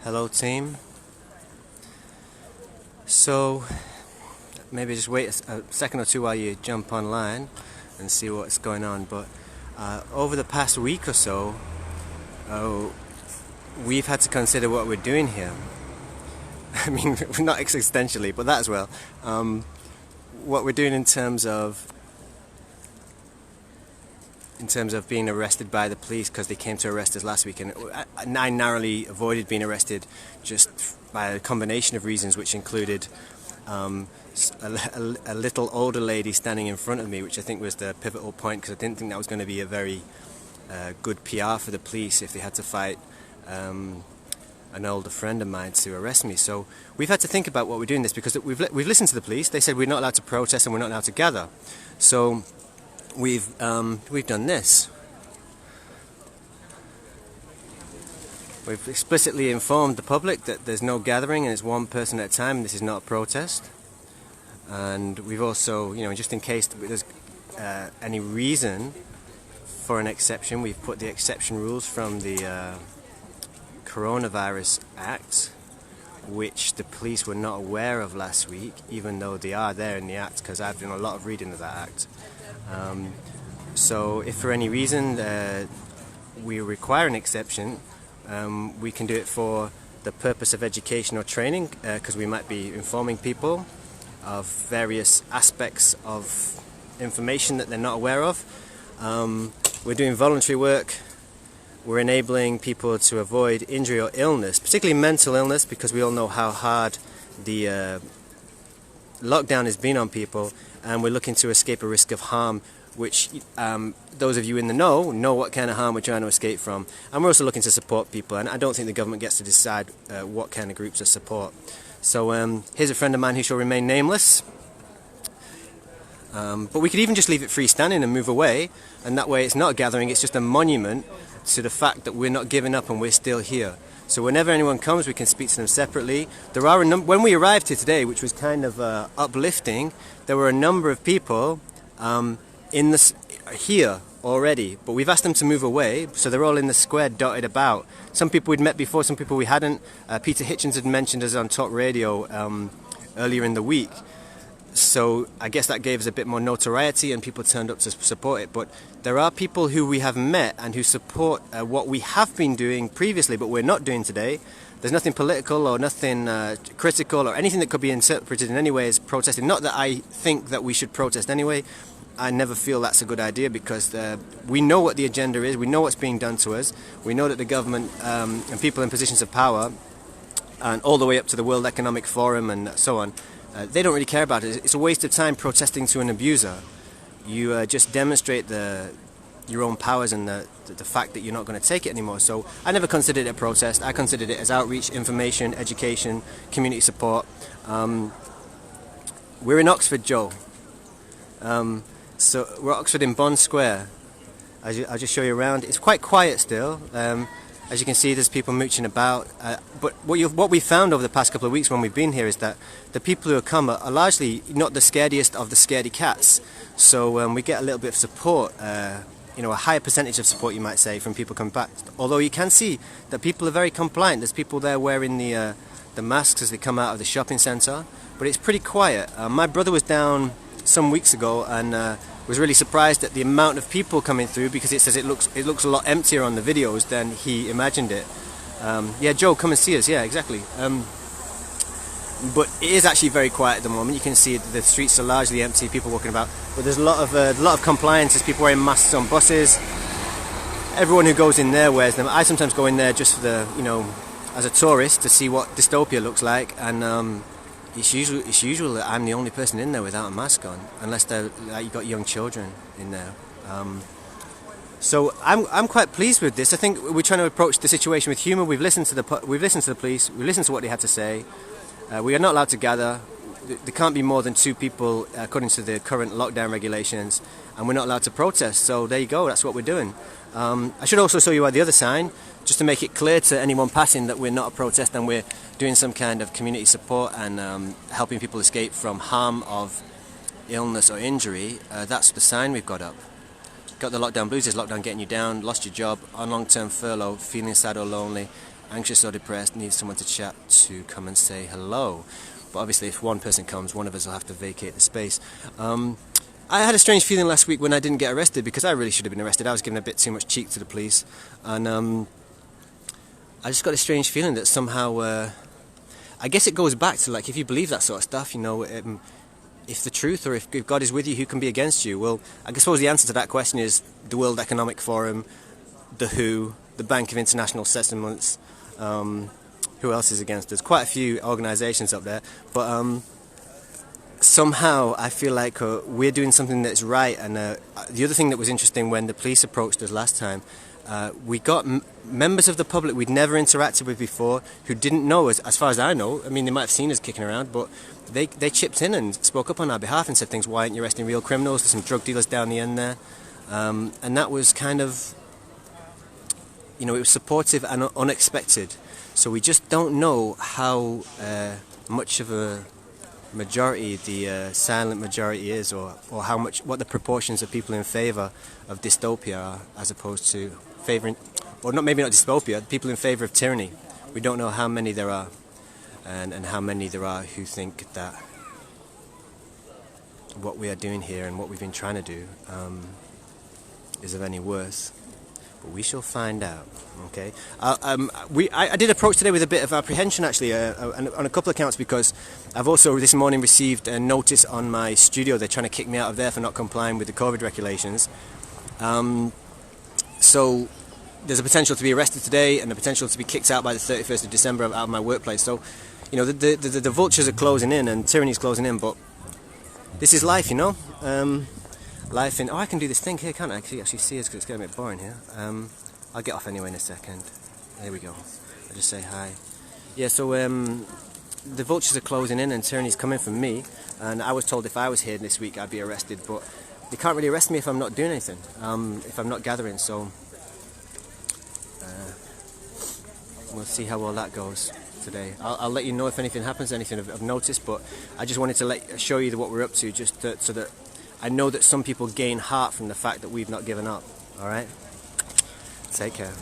Hello team. So maybe just wait a second or two while you jump online and see what's going on. But over the past week or so, we've had to consider what we're doing here. I mean, not existentially, but that as well. What we're doing in terms of being arrested by the police because they came to arrest us last week, and I narrowly avoided being arrested just by a combination of reasons, which included a little older lady standing in front of me, which I think was the pivotal point, because I didn't think that was going to be a very good PR for the police if they had to fight an older friend of mine to arrest me. So we've had to think about what we're doing this, because we've listened to the police. They said we're not allowed to protest and we're not allowed to gather. So we've done this. We've explicitly informed the public that there's no gathering and it's one person at a time. This is not a protest. And we've also, just in case there's any reason for an exception, we've put the exception rules from the Coronavirus Act, which the police were not aware of last week, even though they are there in the Act, because I've done a lot of reading of that Act. So if for any reason we require an exception, we can do it for the purpose of education or training, because we might be informing people of various aspects of information that they're not aware of. We're doing voluntary work. We're enabling people to avoid injury or illness, particularly mental illness, because we all know how hard the lockdown has been on people, and we're looking to escape a risk of harm, which those of you in the know what kind of harm we're trying to escape from. And we're also looking to support people, and I don't think the government gets to decide what kind of groups to support. So here's a friend of mine who shall remain nameless. But we could even just leave it freestanding and move away, and that way it's not a gathering, it's just a monument to the fact that we're not giving up and we're still here. So whenever anyone comes, we can speak to them separately. There are when we arrived here today, which was kind of uplifting, there were a number of people here already, but we've asked them to move away, so they're all in the square dotted about. Some people we'd met before, some people we hadn't. Peter Hitchens had mentioned us on talk radio earlier in the week, so I guess that gave us a bit more notoriety and people turned up to support it. But there are people who we have met and who support what we have been doing previously but we're not doing today. There's nothing political or nothing critical or anything that could be interpreted in any way as protesting. Not that I think that we should protest anyway. I never feel that's a good idea, because we know what the agenda is, we know what's being done to us, we know that the government and people in positions of power, and all the way up to the World Economic Forum and so on, they don't really care about it. It's a waste of time protesting to an abuser. You just demonstrate your own powers and the fact that you're not going to take it anymore. So I never considered it a protest. I considered it as outreach, information, education, community support. We're in Oxford, Joe. So we're at Oxford in Bond Square. I'll just show you around. It's quite quiet still. As you can see, there's people mooching about. But what we found over the past couple of weeks when we've been here is that the people who have come are largely not the scariest of the scaredy cats. So we get a little bit of support, a higher percentage of support, you might say, from people coming back. Although you can see that people are very compliant. There's people there wearing the masks as they come out of the shopping centre. But it's pretty quiet. My brother was down some weeks ago and was really surprised at the amount of people coming through, because it says it looks a lot emptier on the videos than he imagined it. Yeah, Joe, come and see us. Yeah, exactly. But it is actually very quiet at the moment. You can see the streets are largely empty, people walking about. But there's a lot of compliance. There's people wearing masks on buses. Everyone who goes in there wears them. I sometimes go in there just for as a tourist to see what dystopia looks like, and it's usual that I'm the only person in there without a mask on, unless you've got young children in there. So I'm quite pleased with this. I think we're trying to approach the situation with humour. We've listened to the police. We've listened to what they had to say. We are not allowed to gather. There can't be more than 2 people according to the current lockdown regulations, and we're not allowed to protest. So there you go. That's what we're doing. I should also show you the other sign, just to make it clear to anyone passing that we're not a protest and we're doing some kind of community support and helping people escape from harm of illness or injury. That's the sign we've got up. Got the lockdown blues. Is lockdown getting you down? Lost your job? On long-term furlough? Feeling sad or lonely? anxious or depressed, needs someone to chat to, come and say hello. But obviously if one person comes, one of us will have to vacate the space. I had a strange feeling last week when I didn't get arrested, because I really should have been arrested. I was giving a bit too much cheek to the police, and I just got a strange feeling that somehow, I guess it goes back to, like, if you believe that sort of stuff, you know, if the truth, or if God is with you, who can be against you? Well, I suppose the answer to that question is the World Economic Forum, the WHO, the Bank of International Settlements. Who else is against us? Quite a few organisations up there, but somehow I feel like we're doing something that's right. And the other thing that was interesting, when the police approached us last time, we got members of the public we'd never interacted with before, who didn't know us, as far as I know. I mean, they might have seen us kicking around, but they chipped in and spoke up on our behalf and said things. Why aren't you arresting real criminals? There's some drug dealers down the end there. And that was kind of, you know, it was supportive and unexpected. So we just don't know how much of a majority the silent majority is, or what the proportions of people in favour of dystopia are, as opposed to favouring, or not, maybe not dystopia, people in favour of tyranny. We don't know how many there are, and how many there are who think that what we are doing here and what we've been trying to do is of any worth. But we shall find out. Okay. I did approach today with a bit of apprehension, actually, on a couple of counts, because I've also this morning received a notice on my studio. They're trying to kick me out of there for not complying with the COVID regulations. So there's a potential to be arrested today, and the potential to be kicked out by the 31st of December out of my workplace. So, you know, the vultures are closing in and tyranny's closing in, but this is life, you know. Life in... Oh, I can do this thing here, can't I? I can actually see us, because it's getting a bit boring here. I'll get off anyway in a second. There we go. I'll just say hi. Yeah, so the vultures are closing in and tyranny's coming from me, and I was told if I was here this week I'd be arrested, but they can't really arrest me if I'm not doing anything, if I'm not gathering, so we'll see how all that goes today. I'll let you know if anything happens, anything of notice, but I just wanted to show you what we're up to, just so that I know that some people gain heart from the fact that we've not given up. Alright? Take care.